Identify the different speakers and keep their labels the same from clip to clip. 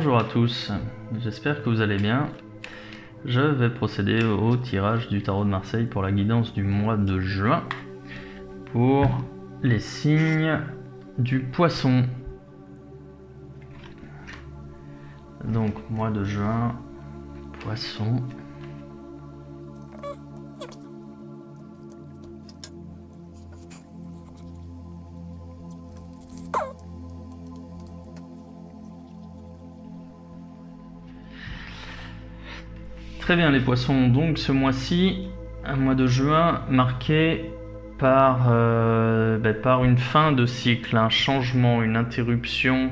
Speaker 1: Bonjour à tous, j'espère que vous allez bien. Je vais procéder au tirage du tarot de Marseille pour la guidance du mois de juin pour les signes du poisson. Donc mois de juin, poisson. Très bien les poissons, donc ce mois-ci, un mois de juin marqué par une fin de cycle, un changement, une interruption.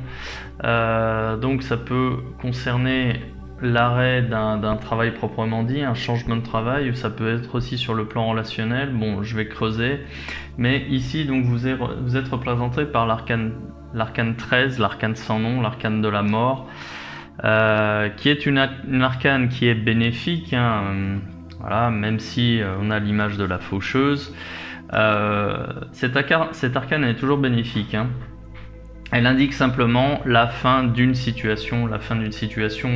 Speaker 1: Donc ça peut concerner l'arrêt d'un travail proprement dit, un changement de travail, ou ça peut être aussi sur le plan relationnel. Bon, je vais creuser, mais ici donc vous êtes représenté par l'arcane 13, l'arcane sans nom, l'arcane de la mort. Qui est une arcane qui est bénéfique, hein, voilà, même si on a l'image de la faucheuse. Cette arcane est toujours bénéfique, hein. Elle indique simplement la fin d'une situation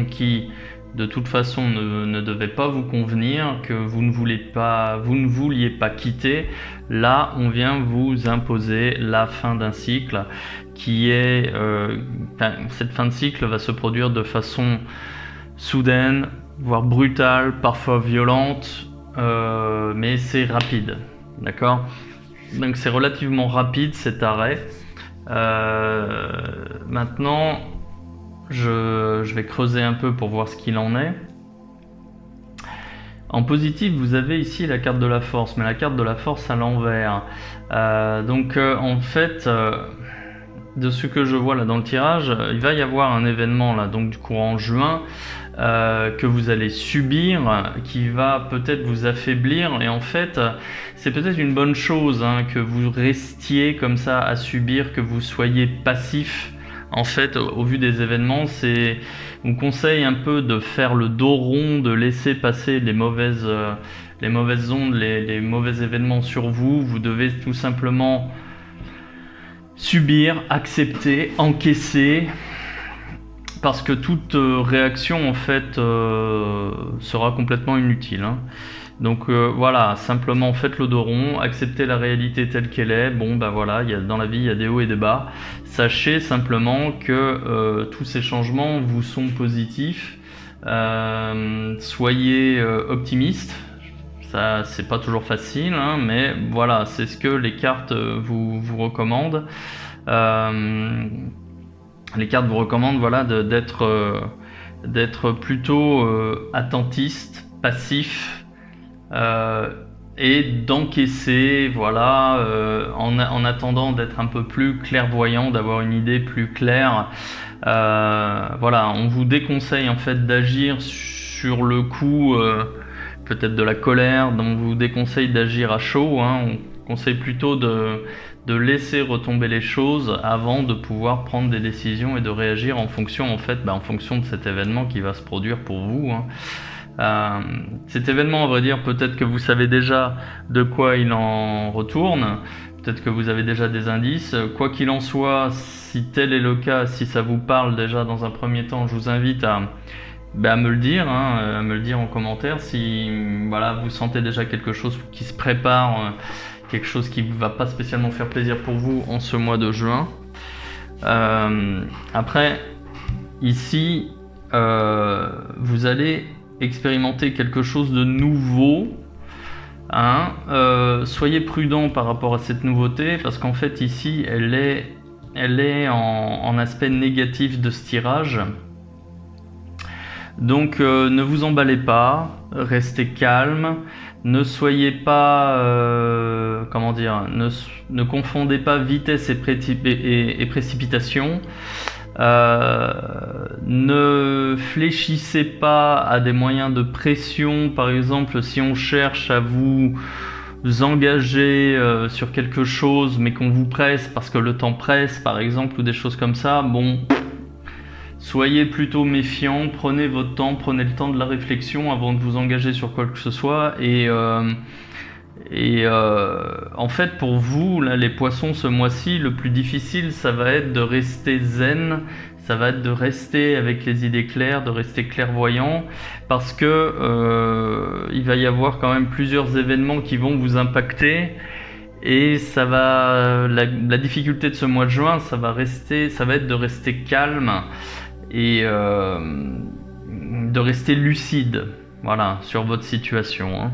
Speaker 1: qui de toute façon ne devait pas vous convenir, que vous ne vouliez pas quitter. Là, on vient vous imposer la fin d'un cycle qui est... cette fin de cycle va se produire de façon soudaine, voire brutale, parfois violente, mais c'est rapide, d'accord? Donc c'est relativement rapide cet arrêt. Maintenant, je vais creuser un peu pour voir ce qu'il en est. En positif, vous avez ici la carte de la force, mais la carte de la force à l'envers. En fait, de ce que je vois là dans le tirage, il va y avoir un événement là, donc du courant juin, que vous allez subir, qui va peut-être vous affaiblir, et en fait c'est peut-être une bonne chose, hein, que vous restiez comme ça à subir, que vous soyez passif. En fait, au vu des événements, on vous conseille un peu de faire le dos rond, de laisser passer les mauvaises ondes, les mauvais événements sur vous. Vous devez tout simplement subir, accepter, encaisser, parce que toute réaction en fait sera complètement inutile, hein. Donc voilà, simplement faites le dos rond, acceptez la réalité telle qu'elle est. Bon ben voilà, dans la vie il y a des hauts et des bas. Sachez simplement que tous ces changements vous sont positifs. Soyez optimiste. Ça c'est pas toujours facile, hein, mais voilà, c'est ce que les cartes vous recommandent. Les cartes vous recommandent, voilà, d'être plutôt attentiste, passif, et d'encaisser, voilà, en attendant d'être un peu plus clairvoyant, d'avoir une idée plus claire. Voilà, on vous déconseille en fait d'agir sur le coup, peut-être de la colère, donc on vous déconseille d'agir à chaud, hein. On conseille plutôt de laisser retomber les choses avant de pouvoir prendre des décisions et de réagir en fonction en fonction de cet événement qui va se produire pour vous, hein. Cet événement, à vrai dire, peut-être que vous savez déjà de quoi il en retourne, peut-être que vous avez déjà des indices. Quoi qu'il en soit, si tel est le cas, si ça vous parle déjà dans un premier temps, je vous invite à me le dire, hein, à me le dire en commentaire si voilà, vous sentez déjà quelque chose qui se prépare, quelque chose qui ne va pas spécialement faire plaisir pour vous en ce mois de juin. Après, ici, vous allez expérimenter quelque chose de nouveau, hein. Soyez prudent par rapport à cette nouveauté, parce qu'en fait ici elle est en aspect négatif de ce tirage. Donc ne vous emballez pas, restez calme, ne soyez pas ne confondez pas vitesse et précipitation. Ne fléchissez pas à des moyens de pression. Par exemple, si on cherche à vous engager sur quelque chose mais qu'on vous presse parce que le temps presse par exemple, ou des choses comme ça, bon, soyez plutôt méfiant, prenez votre temps, prenez le temps de la réflexion avant de vous engager sur quoi que ce soit, et Et en fait, pour vous, là, les poissons, ce mois-ci, le plus difficile, ça va être de rester zen, ça va être de rester avec les idées claires, de rester clairvoyant, parce que il va y avoir quand même plusieurs événements qui vont vous impacter. Et ça va, la difficulté de ce mois de juin, ça va être de rester calme et de rester lucide, voilà, sur votre situation, hein.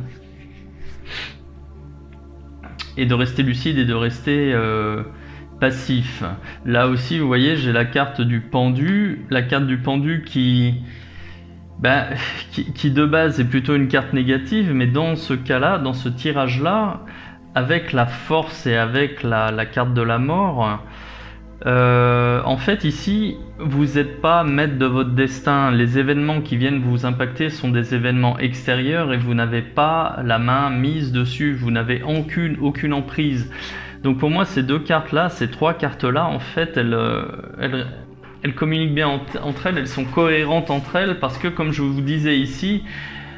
Speaker 1: Et de rester lucide et de rester passif. Là aussi, vous voyez, j'ai la carte du pendu, qui de base est plutôt une carte négative, mais dans ce cas-là, dans ce tirage-là, avec la force et avec la carte de la mort, en fait ici, vous n'êtes pas maître de votre destin. Les événements qui viennent vous impacter sont des événements extérieurs et vous n'avez pas la main mise dessus, vous n'avez aucune emprise. Donc pour moi, ces deux cartes-là, ces trois cartes-là, en fait, elles communiquent bien entre elles sont cohérentes entre elles, parce que comme je vous disais ici,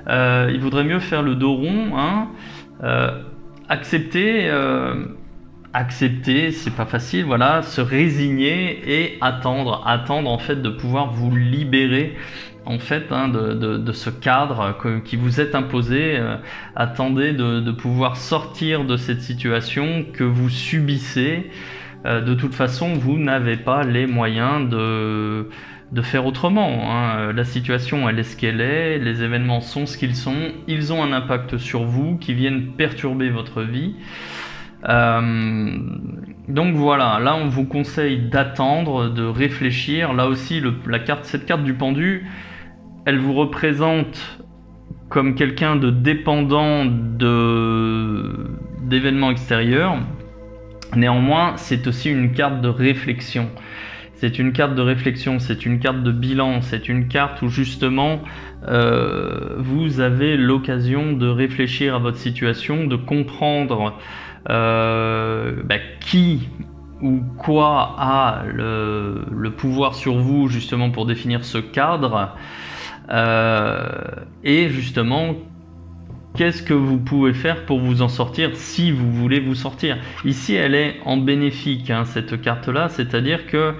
Speaker 1: il vaudrait mieux faire le dos rond, hein, accepter, c'est pas facile, voilà, se résigner et attendre en fait de pouvoir vous libérer en fait, hein, de ce cadre qui vous est imposé. Attendez de pouvoir sortir de cette situation que vous subissez. De toute façon, vous n'avez pas les moyens de faire autrement, hein. La situation, elle est ce qu'elle est, les événements sont ce qu'ils sont, ils ont un impact sur vous qui viennent perturber votre vie. Donc voilà, là on vous conseille d'attendre, de réfléchir. Là aussi, cette carte du pendu, elle vous représente comme quelqu'un de dépendant d'événements extérieurs. Néanmoins, c'est aussi une carte de réflexion. C'est une carte de réflexion, c'est une carte de bilan, c'est une carte où justement vous avez l'occasion de réfléchir à votre situation, de comprendre qui ou quoi a le pouvoir sur vous justement pour définir ce cadre, et justement qu'est-ce que vous pouvez faire pour vous en sortir si vous voulez vous sortir. Ici, elle est en bénéfique, hein, cette carte-là, c'est-à-dire que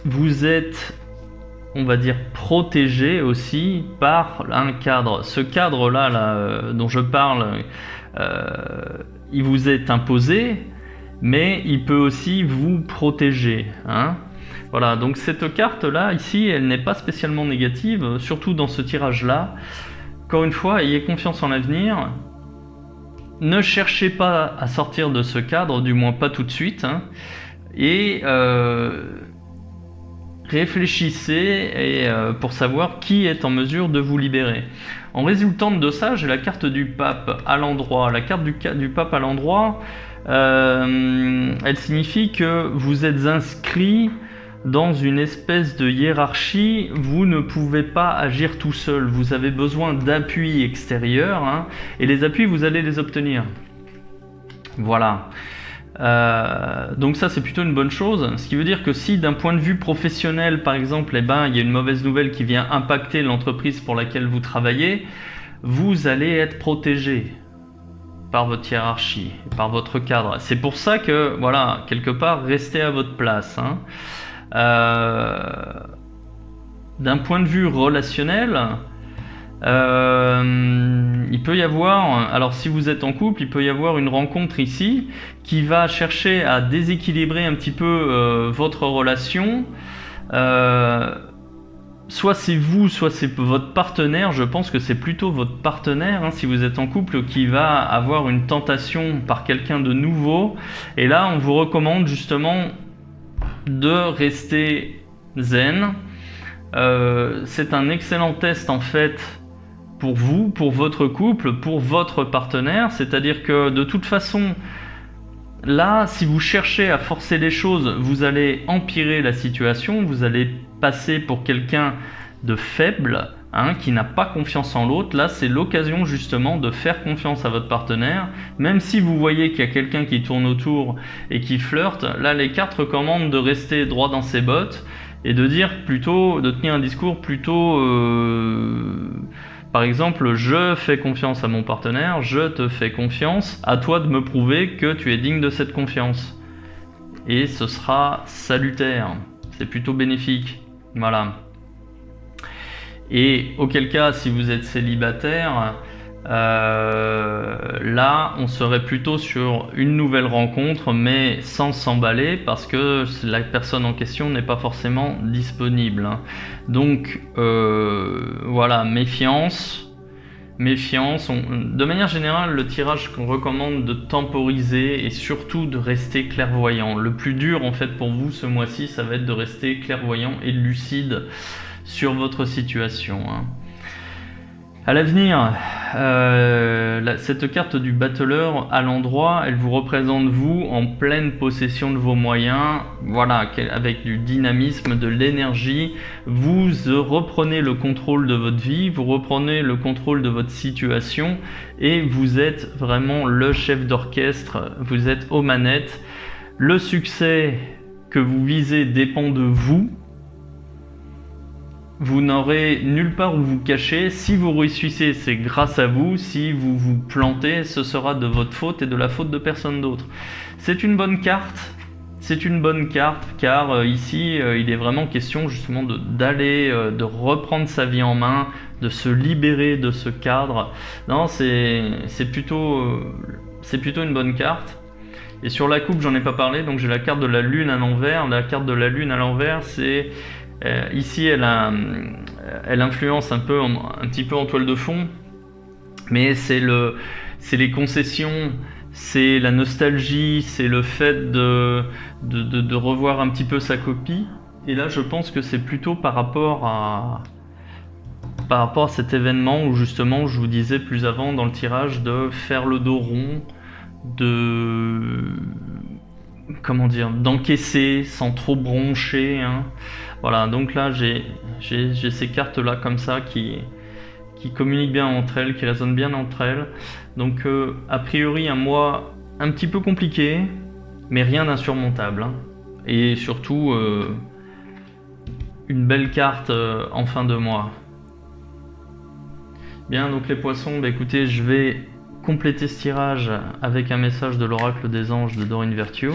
Speaker 1: vous êtes, on va dire, protégé aussi par un cadre. Ce cadre-là, dont je parle, il vous est imposé, mais il peut aussi vous protéger, hein. Voilà, donc cette carte-là, ici, elle n'est pas spécialement négative, surtout dans ce tirage-là. Encore une fois, ayez confiance en l'avenir. Ne cherchez pas à sortir de ce cadre, du moins pas tout de suite, hein. Et réfléchissez pour savoir qui est en mesure de vous libérer. En résultante de ça, j'ai la carte du pape à l'endroit. La carte du pape à l'endroit, elle signifie que vous êtes inscrit dans une espèce de hiérarchie. Vous ne pouvez pas agir tout seul, vous avez besoin d'appui extérieur, hein, et les appuis, vous allez les obtenir. Voilà. Donc ça, c'est plutôt une bonne chose, ce qui veut dire que si d'un point de vue professionnel, par exemple, il y a une mauvaise nouvelle qui vient impacter l'entreprise pour laquelle vous travaillez, vous allez être protégé par votre hiérarchie, par votre cadre. C'est pour ça que, voilà, quelque part, restez à votre place, hein. D'un point de vue relationnel, il peut y avoir, alors si vous êtes en couple, il peut y avoir une rencontre ici qui va chercher à déséquilibrer un petit peu votre relation. Soit c'est vous, soit c'est votre partenaire. Je pense que c'est plutôt votre partenaire, hein, si vous êtes en couple, qui va avoir une tentation par quelqu'un de nouveau. Et là, on vous recommande justement de rester zen. C'est un excellent test en fait pour vous, pour votre couple, pour votre partenaire. C'est-à-dire que de toute façon, là, si vous cherchez à forcer les choses, vous allez empirer la situation, vous allez passer pour quelqu'un de faible, hein, qui n'a pas confiance en l'autre. Là, c'est l'occasion justement de faire confiance à votre partenaire. Même si vous voyez qu'il y a quelqu'un qui tourne autour et qui flirte, là, les cartes recommandent de rester droit dans ses bottes et de tenir un discours plutôt Par exemple, je fais confiance à mon partenaire, je te fais confiance, à toi de me prouver que tu es digne de cette confiance. Et ce sera salutaire, c'est plutôt bénéfique. Voilà. Et auquel cas, si vous êtes célibataire, là, on serait plutôt sur une nouvelle rencontre, mais sans s'emballer, parce que la personne en question n'est pas forcément disponible. Donc, voilà, méfiance. De manière générale, le tirage qu'on recommande de temporiser et surtout de rester clairvoyant. Le plus dur, en fait, pour vous ce mois-ci, ça va être de rester clairvoyant et lucide sur votre situation. À l'avenir, cette carte du battleur à l'endroit, elle vous représente vous en pleine possession de vos moyens, voilà, avec du dynamisme, de l'énergie. Vous reprenez le contrôle de votre vie, vous reprenez le contrôle de votre situation et vous êtes vraiment le chef d'orchestre, vous êtes aux manettes. Le succès que vous visez dépend de vous. Vous n'aurez nulle part où vous cacher. Si vous réussissez, c'est grâce à vous. Si vous vous plantez, ce sera de votre faute et de la faute de personne d'autre. C'est une bonne carte. C'est une bonne carte car ici, il est vraiment question justement de reprendre sa vie en main, de se libérer de ce cadre. Non, c'est plutôt une bonne carte. Et sur la coupe, j'en ai pas parlé, donc j'ai la carte de la lune à l'envers. La carte de la lune à l'envers, c'est... ici, elle influence un petit peu en toile de fond, mais c'est les concessions, c'est la nostalgie, c'est le fait de revoir un petit peu sa copie. Et là, je pense que c'est plutôt par rapport à cet événement où justement, je vous disais plus avant dans le tirage, de faire le dos rond, d'encaisser sans trop broncher. Voilà, donc là j'ai ces cartes là comme ça qui communiquent bien entre elles, qui résonnent bien entre elles. Donc a priori un mois un petit peu compliqué, mais rien d'insurmontable. Et surtout une belle carte en fin de mois. Bien, donc les poissons, écoutez, je vais compléter ce tirage avec un message de l'oracle des anges de Dorine Virtue.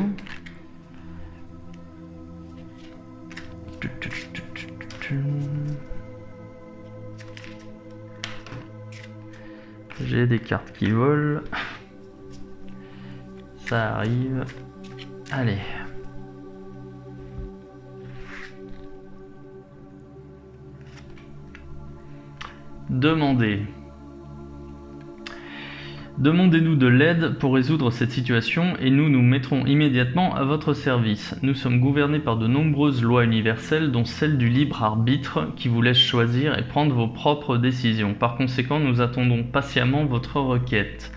Speaker 1: J'ai des cartes qui volent. Ça arrive. Allez. Demandez-nous de l'aide pour résoudre cette situation et nous nous mettrons immédiatement à votre service. Nous sommes gouvernés par de nombreuses lois universelles, dont celle du libre arbitre qui vous laisse choisir et prendre vos propres décisions. Par conséquent, nous attendons patiemment votre requête.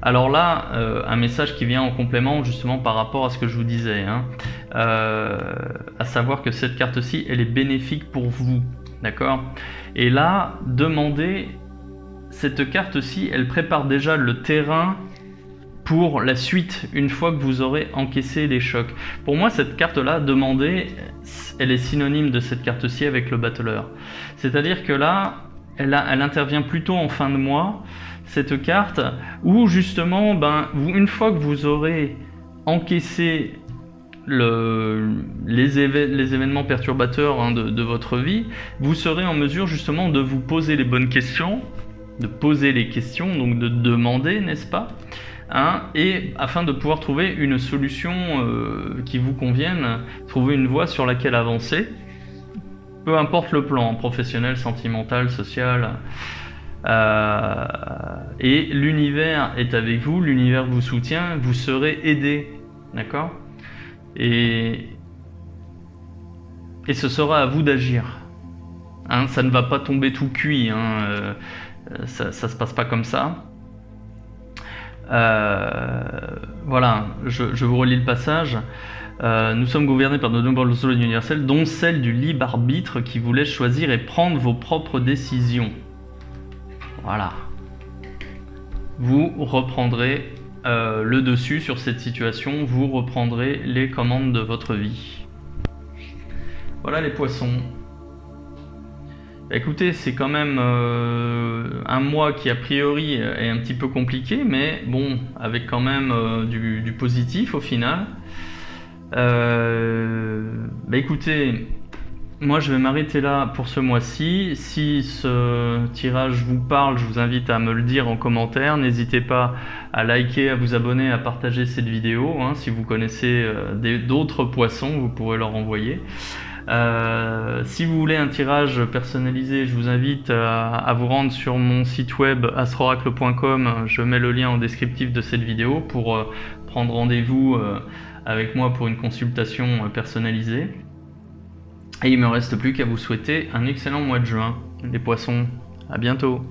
Speaker 1: Alors là, un message qui vient en complément justement par rapport à ce que je vous disais, à savoir que cette carte-ci, elle est bénéfique pour vous, d'accord ? Et là, demandez... Cette carte-ci, elle prépare déjà le terrain pour la suite, une fois que vous aurez encaissé les chocs. Pour moi, cette carte-là, demander, elle est synonyme de cette carte-ci avec le battleur. C'est-à-dire que là, elle intervient plutôt en fin de mois, cette carte, où justement, une fois que vous aurez encaissé les événements perturbateurs de votre vie, vous serez en mesure justement de vous poser les bonnes questions, de poser les questions, donc de demander, n'est-ce pas, et afin de pouvoir trouver une solution qui vous convienne, trouver une voie sur laquelle avancer, peu importe le plan, professionnel, sentimental, social, et l'univers est avec vous, l'univers vous soutient, vous serez aidé, d'accord, et ce sera à vous d'agir, ça ne va pas tomber tout cuit, ça se passe pas comme ça. Voilà, je vous relis le passage. Nous sommes gouvernés par de nombreuses lois universelles, dont celle du libre arbitre qui vous laisse choisir et prendre vos propres décisions. Voilà. Vous reprendrez le dessus sur cette situation, vous reprendrez les commandes de votre vie. Voilà les poissons. Écoutez, c'est quand même un mois qui a priori est un petit peu compliqué, mais bon, avec quand même du positif au final. Écoutez, moi je vais m'arrêter là pour ce mois-ci. Si ce tirage vous parle, je vous invite à me le dire en commentaire. N'hésitez pas à liker, à vous abonner, à partager cette vidéo. Hein. Si vous connaissez d'autres poissons, vous pourrez leur envoyer. Si vous voulez un tirage personnalisé, je vous invite à vous rendre sur mon site web astroracle.com. Je mets le lien en descriptif de cette vidéo pour prendre rendez-vous avec moi pour une consultation personnalisée. Et il me reste plus qu'à vous souhaiter un excellent mois de juin, les poissons. À bientôt.